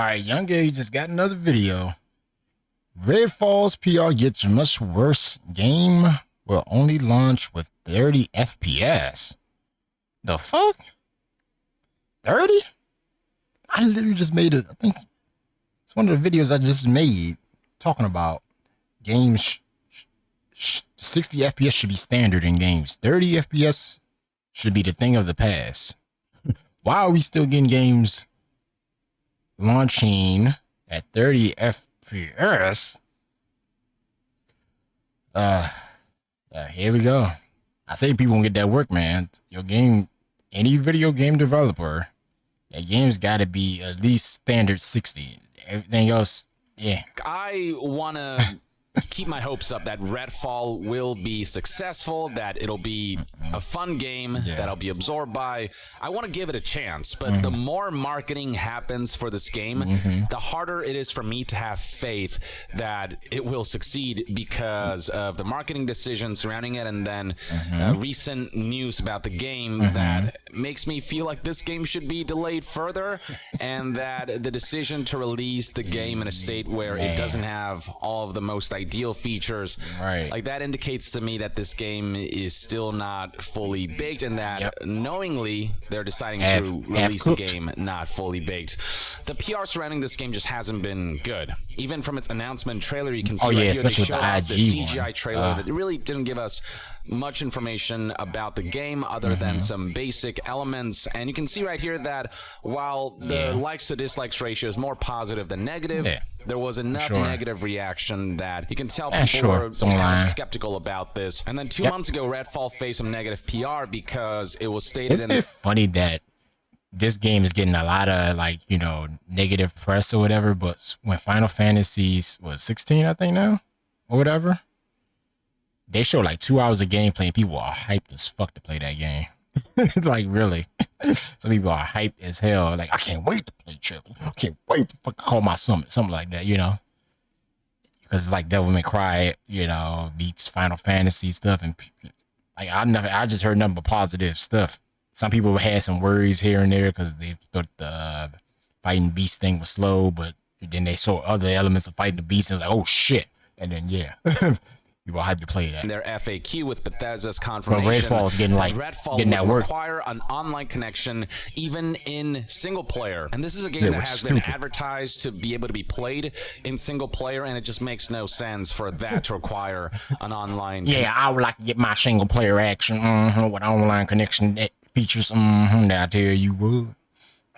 Alright, Young Gay just got another video. Redfall's PR gets much worse. Game will only launch with 30 FPS. The fuck? 30? I literally just made it. I think it's one of the videos I just made talking about games. 60 FPS should be standard in games. 30 FPS should be the thing of the past. Why are we still getting games launching at 30 FPS? Here we go. I say people won't get that work, man. Your game, any video game developer, that game's got to be at least standard 60. Everything else, yeah. I want to keep my hopes up that Redfall will be successful, that it'll be a fun game that I'll be absorbed by. I want to give it a chance, but the more marketing happens for this game, the harder it is for me to have faith that it will succeed because of the marketing decisions surrounding it, and then recent news about the game that makes me feel like this game should be delayed further, and that the decision to release the game in a state where it doesn't have all of the most ideal features, like that indicates to me that this game is still not fully baked, and that knowingly they're deciding to release the game not fully baked. The PR surrounding this game just hasn't been good. Even from its announcement trailer, you can see here they showed off the CGI trailer that really didn't give us much information about the game other than some basic elements. And you can see right here that while the likes to dislikes ratio is more positive than negative, there was enough negative reaction that you can tell people were kind of skeptical about this. And then 2 months ago, Redfall faced some negative PR because it was stated Isn't it funny that this game is getting a lot of, like, you know, negative press or whatever, but when Final Fantasy was 16, I think now, or whatever, they show like 2 hours of gameplay and people are hyped as fuck to play that game. Like, really. Some people are hyped as hell. Like, I can't wait to play Chili. I can't wait to fucking call my summit. Something like that, you know? Because it's like Devil May Cry, you know, beats Final Fantasy stuff. And like, I just heard nothing but positive stuff. Some people had some worries here and there because they thought the fighting beast thing was slow, but then they saw other elements of fighting the beast and it was like, oh shit. And then, people hyped to play that. Their FAQ with Bethesda's confirmation. But Redfall is getting like getting that work. Require an online connection even in single player, and this is a game that has been advertised to be able to be played in single player, and it just makes no sense for that to require an online. I would like to get my single player action with online connection that features. That I tell you would.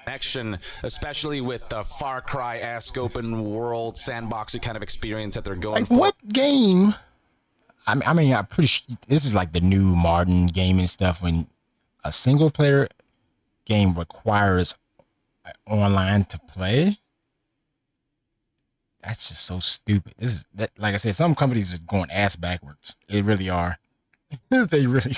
Connection, especially with the Far Cry-esque open world sandboxy kind of experience that they're going for. What game? I mean, I'm pretty sure this is like the new modern gaming stuff when a single player game requires online to play. That's just so stupid. This is that, like I said, some companies are going ass backwards. They really are. They really.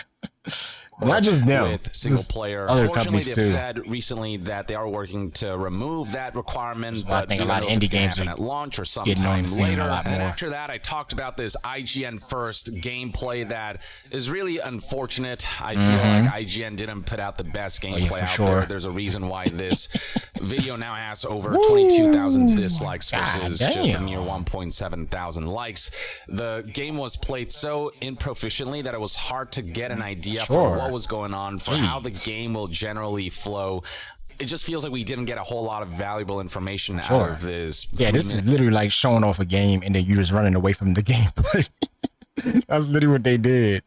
Not just them. With single player. Other companies they've too. said recently that they are working to remove that requirement. But I think a lot of indie games are at launch or getting on sometime later. a lot more. And after that, I talked about this IGN first gameplay that is really unfortunate. I feel like IGN didn't put out the best gameplay out there. There's a reason why this video now has over 22,000 dislikes versus just a mere 1.7 thousand likes. The game was played so improficiently that it was hard to get an idea for what was going on, for how the game will generally flow. It just feels like we didn't get a whole lot of valuable information out of this. This is literally like showing off a game and then you just running away from the gameplay. That's literally what they did.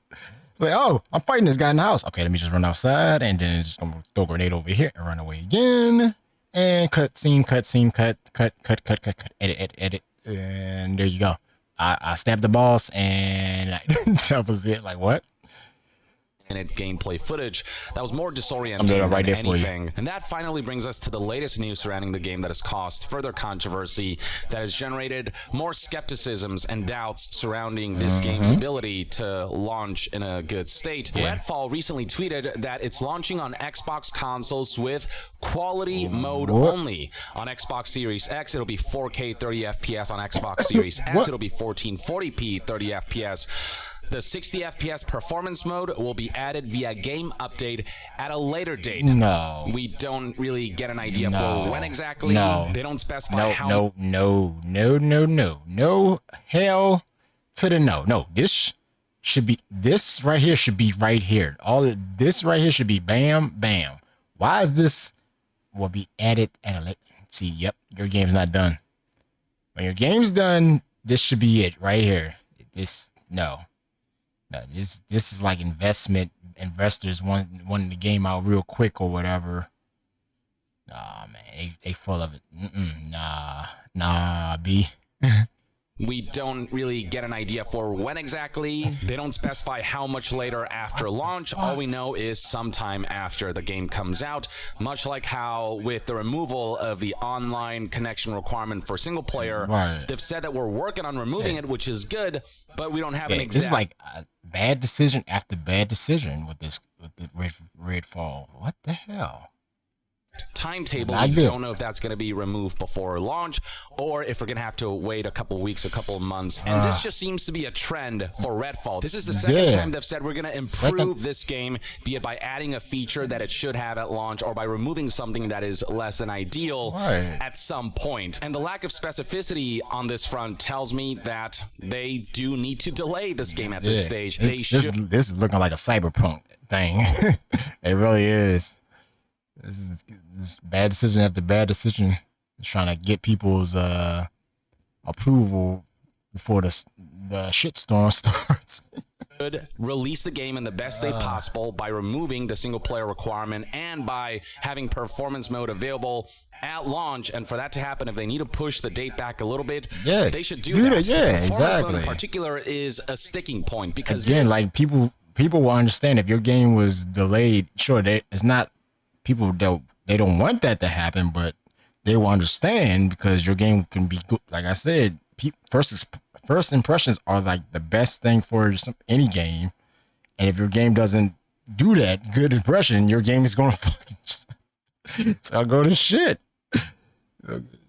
Like, oh, I'm fighting this guy in the house. Okay, let me just run outside and then just throw a grenade over here and run away again. And cut, edit. And there you go. I stabbed the boss and that was it. Like, what? Gameplay footage that was more disorienting than anything. And that finally brings us to the latest news surrounding the game that has caused further controversy, that has generated more skepticisms and doubts surrounding this game's ability to launch in a good state. Redfall recently tweeted that it's launching on Xbox consoles with quality mode only. On Xbox Series X, it'll be 4K 30 FPS. On Xbox Series S, it'll be 1440p 30 FPS. The 60 FPS performance mode will be added via game update at a later date. No. We don't really get an idea No. for when exactly. No. They don't specify No, how. no. Hell to the no. No, this right here should be right here. This right here should be bam, bam. Why is this will be added at a late? See, yep, your game's not done. When your game's done, this should be it right here. This is like investors wanting the game out real quick or whatever. Nah, man, they full of it. Nah, B. We don't really get an idea for when exactly. They don't specify how much later after launch. All we know is sometime after the game comes out, much like how with the removal of the online connection requirement for single player, they've said that we're working on removing it, which is good, but we don't have an exact. This is like a bad decision after bad decision with the Redfall. What the hell? Timetable. We don't know if that's going to be removed before launch or if we're going to have to wait a couple weeks, a couple months. And this just seems to be a trend for Redfall. This is the second time they've said we're going to improve this game, be it by adding a feature that it should have at launch or by removing something that is less than ideal at some point. And the lack of specificity on this front tells me that they do need to delay this game at this stage. This is looking like a cyberpunk thing. It really is. This is bad decision after bad decision. Just trying to get people's approval before the shitstorm starts. Should release the game in the best state possible by removing the single player requirement and by having performance mode available at launch. And for that to happen, if they need to push the date back a little bit, they should do that. Performance mode in particular is a sticking point because again, like people will understand if your game was delayed. Sure, it's not. People they don't want that to happen, but they will understand because your game can be good. Like I said, first impressions are like the best thing for any game, and if your game doesn't do that good impression, your game is gonna so I'll go to shit.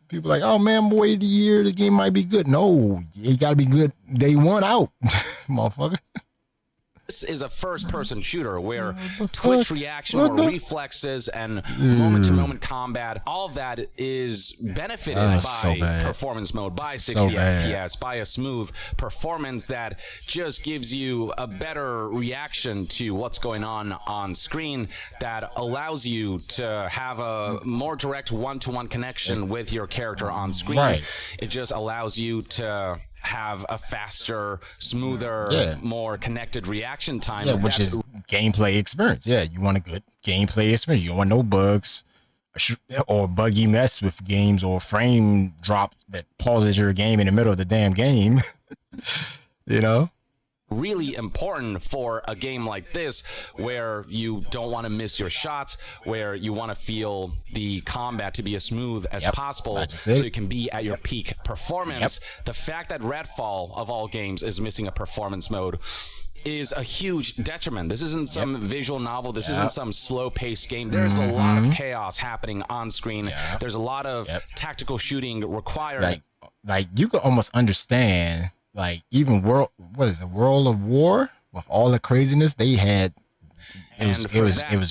People are like, oh man, I'm waiting a year, the game might be good. No, it gotta be good day one out, motherfucker. This is a first-person shooter where twitch reaction or reflexes and moment-to-moment combat, all of that is benefited by performance mode, by 60 FPS, by a smooth performance that just gives you a better reaction to what's going on screen, that allows you to have a more direct one-to-one connection with your character on screen. It just allows you to have a faster, smoother, more connected reaction time. Yeah, which is gameplay experience. Yeah, you want a good gameplay experience. You don't want no bugs or buggy mess with games or frame drop that pauses your game in the middle of the damn game. You know? Really important for a game like this where you don't want to miss your shots, where you want to feel the combat to be as smooth as possible so you can be at your peak performance. The fact that Redfall, of all games, is missing a performance mode is a huge detriment. This isn't some visual novel. This isn't some slow-paced game. There's a lot of chaos happening on screen. There's a lot of tactical shooting required. Like you could almost understand. Like even World of War with all the craziness they had, it was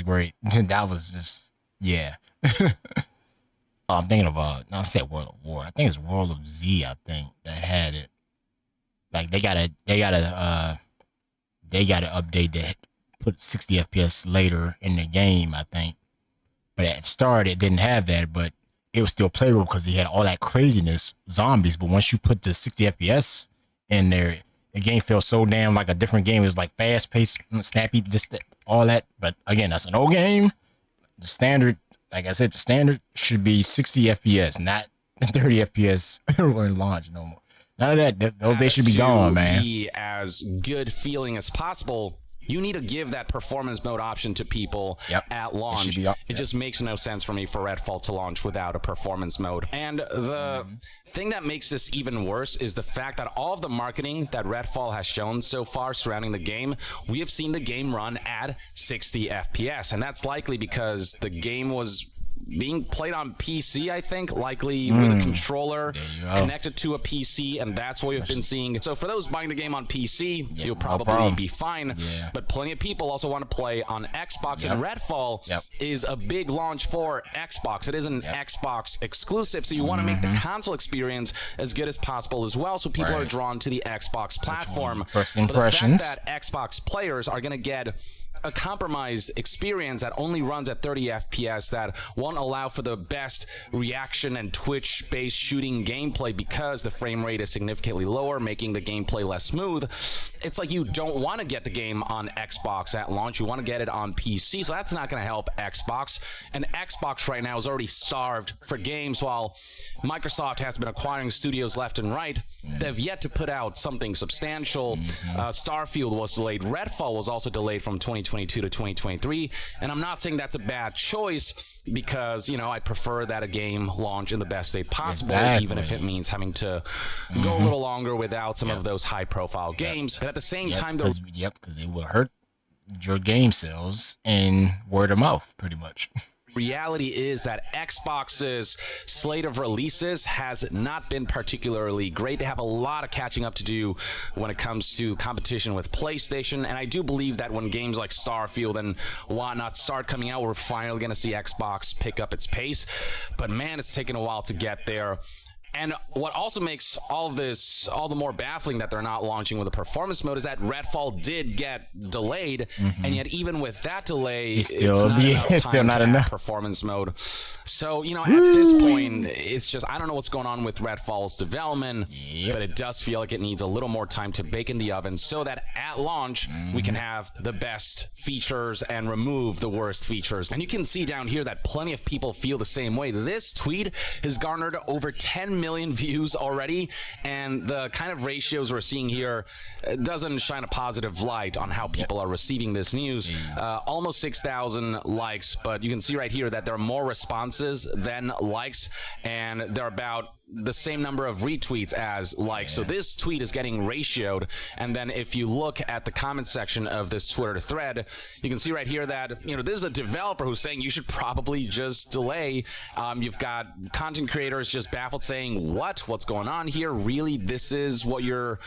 great. That was just I'm thinking of no, I said World of War. I think it's World of Z. I think that had it. Like they gotta update that, put 60 FPS later in the game. I think, but at the start it didn't have that, but it was still playable because they had all that craziness zombies. But once you put the 60 FPS in there, the game feels so damn like a different game. It was like fast paced, snappy, just all that. But again, that's an old game. The standard, like I said, the standard should be 60 FPS, not 30 FPS when launch no more. None of that. Those days should be gone, man. Be as good feeling as possible. You need to give that performance mode option to people at launch. It just makes no sense for me for Redfall to launch without a performance mode. And the thing that makes this even worse is the fact that all of the marketing that Redfall has shown so far surrounding the game, we have seen the game run at 60 FPS. And that's likely because the game was being played on PC, I think, likely with a controller connected to a PC, and that's what we've been seeing. So for those buying the game on PC, you'll probably be fine. But plenty of people also want to play on Xbox, and Redfall is a big launch for Xbox. It is an Xbox exclusive, so you want to make the console experience as good as possible as well, so people are drawn to the Xbox platform. First impressions. But the fact that Xbox players are going to get a compromised experience that only runs at 30 FPS, that won't allow for the best reaction and Twitch-based shooting gameplay because the frame rate is significantly lower, making the gameplay less smooth. It's like you don't want to get the game on Xbox at launch. You want to get it on PC, so that's not going to help Xbox. And Xbox right now is already starved for games, while Microsoft has been acquiring studios left and right. They've yet to put out something substantial. Starfield was delayed. Redfall was also delayed from 2022 to 2023, and I'm not saying that's a bad choice, because I prefer that a game launch in the best state possible, even if it means having to go a little longer without some of those high profile games. But at the same time, because it will hurt your game sales and word of mouth pretty much. Reality is that Xbox's slate of releases has not been particularly great. They have a lot of catching up to do when it comes to competition with PlayStation, and I do believe that when games like Starfield and whatnot start coming out, we're finally going to see Xbox pick up its pace. But man, it's taken a while to get there. And what also makes all of this all the more baffling that they're not launching with a performance mode is that Redfall did get delayed, and yet even with that delay, it's still not enough performance mode. So, at this point, it's just, I don't know what's going on with Redfall's development, but it does feel like it needs a little more time to bake in the oven so that at launch, we can have the best features and remove the worst features. And you can see down here that plenty of people feel the same way. This tweet has garnered over 10 million views already, and the kind of ratios we're seeing here doesn't shine a positive light on how people are receiving this news. Almost 6,000 likes, but you can see right here that there are more responses than likes, and there are about the same number of retweets as likes. So this tweet is getting ratioed. And then if you look at the comment section of this Twitter thread, you can see right here that, this is a developer who's saying you should probably just delay. You've got content creators just baffled saying, what's going on here? Really? This is your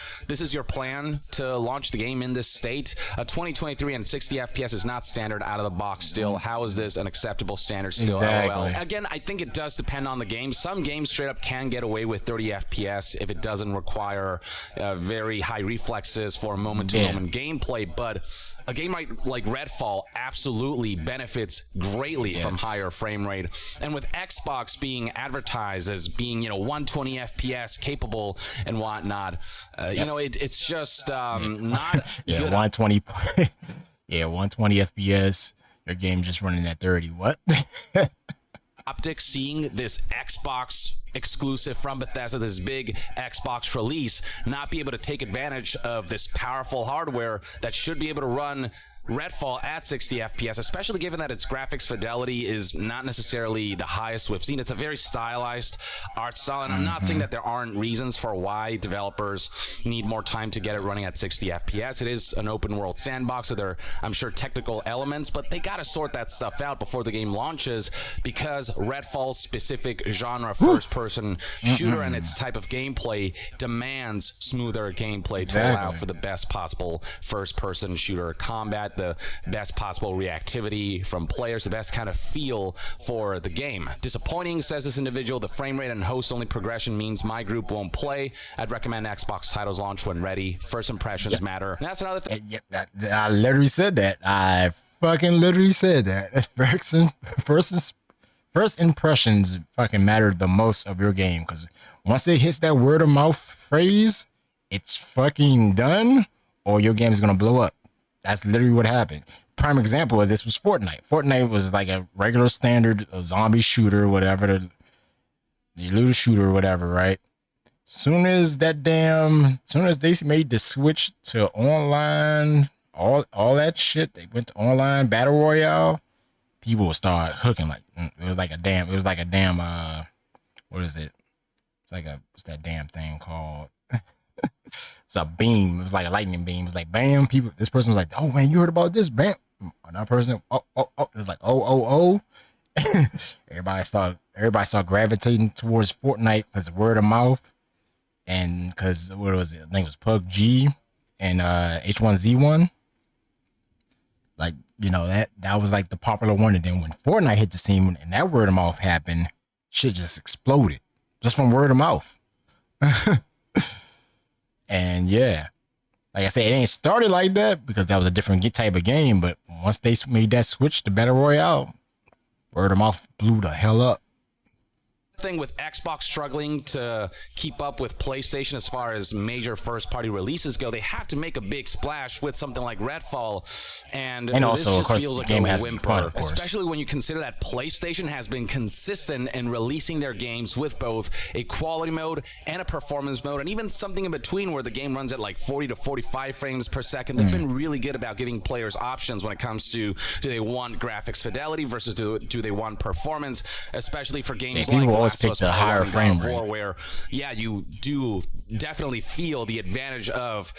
plan to launch the game in this state? 2023 and 60 FPS is not standard out of the box still. How is this an acceptable standard still? LOL. Again, I think it does depend on the game. Some games straight up can get away with 30 FPS if it doesn't require very high reflexes for moment-to-moment gameplay, but a game like Redfall absolutely benefits greatly from higher frame rate. And with Xbox being advertised as being 120 FPS capable and whatnot, it's just not 120 120 FPS, your game just running at 30. What? Optics seeing this Xbox exclusive from Bethesda, this big Xbox release, not be able to take advantage of this powerful hardware that should be able to run Redfall at 60 FPS, especially given that its graphics fidelity is not necessarily the highest we've seen. It's a very stylized art style, and I'm not saying that there aren't reasons for why developers need more time to get it running at 60 FPS. It is an open world sandbox, so there are, I'm sure, technical elements, but they got to sort that stuff out before the game launches, because Redfall's specific genre, first-person shooter, and its type of gameplay demands smoother gameplay to allow for the best possible first-person shooter combat, the best possible reactivity from players, the best kind of feel for the game. Disappointing, says this individual. The frame rate and host-only progression means my group won't play. I'd recommend Xbox titles launch when ready. First impressions matter. And that's another thing. I literally said that. I fucking literally said that. First impressions fucking matter the most of your game, because once it hits that word of mouth phrase, it's fucking done, or your game is gonna blow up. That's literally what happened. Prime example of this was Fortnite. Fortnite was like a regular standard zombie shooter, whatever, the little shooter or whatever, right? Soon as they made the switch to online, all that shit, they went to online battle royale, people would start hooking. Like it was like a damn what is it? What's that damn thing called? It's a beam. It was like a lightning beam. It's like bam. This person was like, "Oh man, you heard about this?" Bam. Another person, oh. It's like oh. Everybody started gravitating towards Fortnite because of word of mouth, and because what was it? I think it was PUBG and H1Z1. Like, that was like the popular one. And then when Fortnite hit the scene and that word of mouth happened, shit just exploded just from word of mouth. And yeah, like I said, it ain't started like that because that was a different type of game. But once they made that switch to Battle Royale, word of mouth blew the hell up. Thing with Xbox struggling to keep up with PlayStation as far as major first-party releases go, they have to make a big splash with something like Redfall, and also, this of course, feels the like game a has to be whimper, fun, of course. especially when you consider that PlayStation has been consistent in releasing their games with both a quality mode and a performance mode, and even something in between where the game runs at like 40 to 45 frames per second. They've been really good about giving players options when it comes to do they want graphics fidelity versus do they want performance, especially for games like people always pick the higher frame rate, where you do definitely feel the advantage of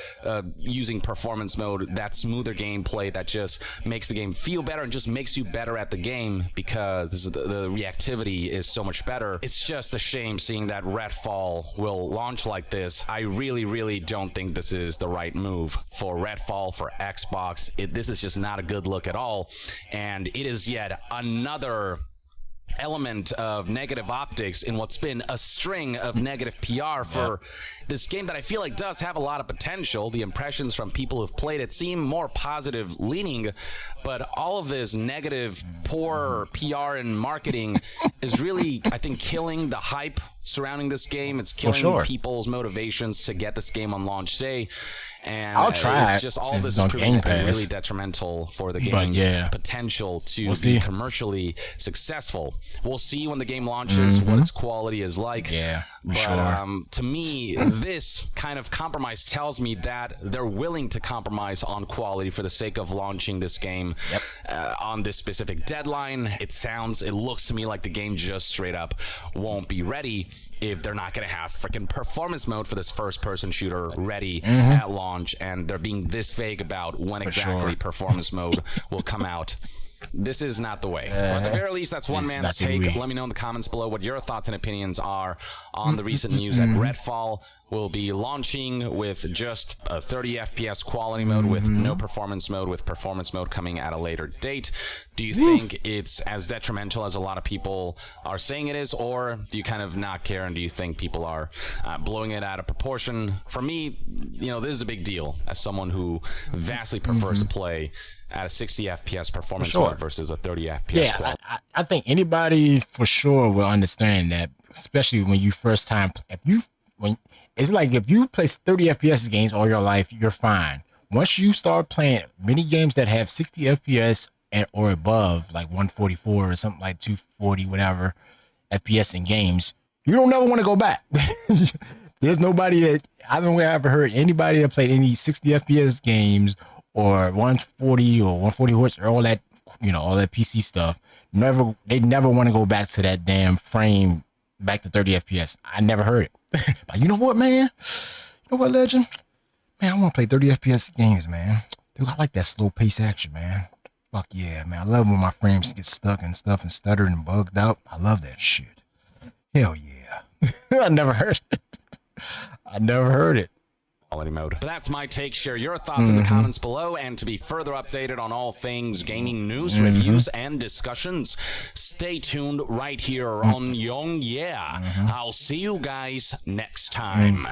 using performance mode, that smoother gameplay that just makes the game feel better and just makes you better at the game because the reactivity is so much better. It's just a shame seeing that Redfall will launch like this. I really don't think this is the right move for Redfall, for Xbox. This is just not a good look at all, and it is yet another element of negative optics in what's been a string of negative PR for this game that I feel like does have a lot of potential. The impressions from people who've played it seem more positive leaning, but all of this negative, poor PR and marketing is really, I think, killing the hype surrounding this game. It's killing people's motivations to get this game on launch day. And I'll try it's just all since this it's is on proving Game to be Pass. really detrimental for the game's potential to be commercially successful. We'll see when the game launches what its quality is like. Yeah, but to me, this kind of compromise tells me that they're willing to compromise on quality for the sake of launching this game on this specific deadline. It looks to me like the game just straight up won't be ready if they're not going to have freaking performance mode for this first-person shooter ready at launch, and they're being this vague about when exactly performance mode will come out. This is not the way. Or at the very least, that's one man's take. Let me know in the comments below what your thoughts and opinions are on the recent news that Redfall will be launching with just a 30 FPS quality mode with no performance mode, with performance mode coming at a later date. Do you think it's as detrimental as a lot of people are saying it is, or do you kind of not care, and do you think people are blowing it out of proportion? For me, this is a big deal as someone who vastly prefers to play at a 60 FPS performance mode versus a 30 FPS quality. I think anybody for sure will understand that, especially when you first time. It's like if you play 30 FPS games all your life, you're fine. Once you start playing many games that have 60 FPS or above, like 144 or something like 240, whatever FPS in games, you don't never want to go back. There's nobody that I don't ever heard anybody that played any 60 FPS games or 140 or 140 hertz or all that, all that PC stuff. They never want to go back to that damn frame, back to 30 FPS. I never heard it. But you know what, man? You know what, Legend? Man, I want to play 30 FPS games, man. Dude, I like that slow pace action, man. Fuck yeah, man. I love when my frames get stuck and stuff and stuttered and bugged out. I love that shit. Hell yeah. I never heard it. I never heard it. Mode. But that's my take. Share your thoughts in the comments below, and to be further updated on all things gaming news, reviews, and discussions, stay tuned right here on Young Yeah. I'll see you guys next time.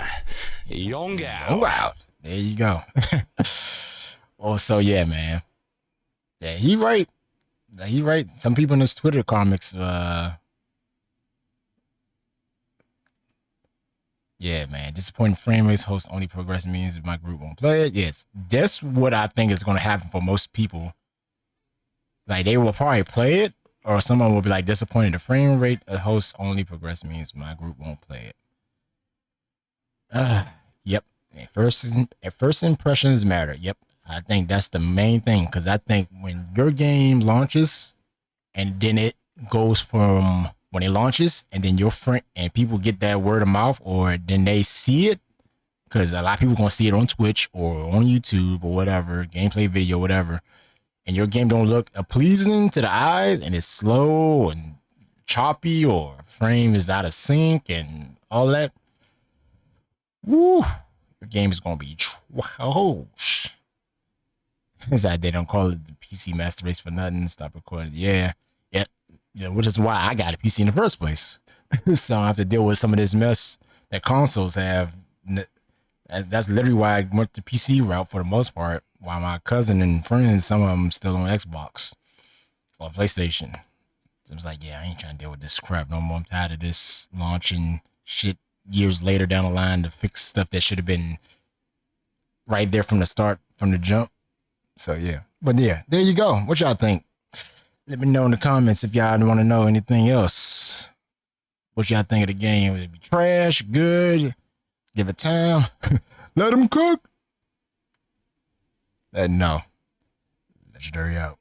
Young out. There you go. So yeah, man. Yeah, he right. He right. Some people in his Twitter comics, yeah, man. Disappointing frame rates. Host only progressing means if my group won't play it. Yes, that's what I think is going to happen for most people. Like, they will probably play it, or someone will be like, disappointed the frame rate. A host only progressing means my group won't play it. Yep. At first impressions matter. Yep. I think that's the main thing, because I think when your game launches, and then it goes from when it launches, and then your friend and people get that word of mouth, or then they see it, because a lot of people gonna see it on Twitch or on YouTube or whatever, gameplay video, whatever. and your game don't look pleasing to the eyes, and it's slow and choppy, or frame is out of sync and all that, woo, your game is gonna be trash. It's like they don't call it the PC Master Race for nothing. Stop recording. Yeah, which is why I got a PC in the first place. So I have to deal with some of this mess that consoles have. That's literally why I went the PC route for the most part. While my cousin and friends, some of them still on Xbox or PlayStation. So it was like, yeah, I ain't trying to deal with this crap no more. I'm tired of this launching shit years later down the line to fix stuff that should have been right there from the start, from the jump. So yeah, but yeah, there you go. What y'all think? Let me know in the comments if y'all want to know anything else. What y'all think of the game? Would it be trash, good? Give it time. Let them cook. Let know. Legendary out.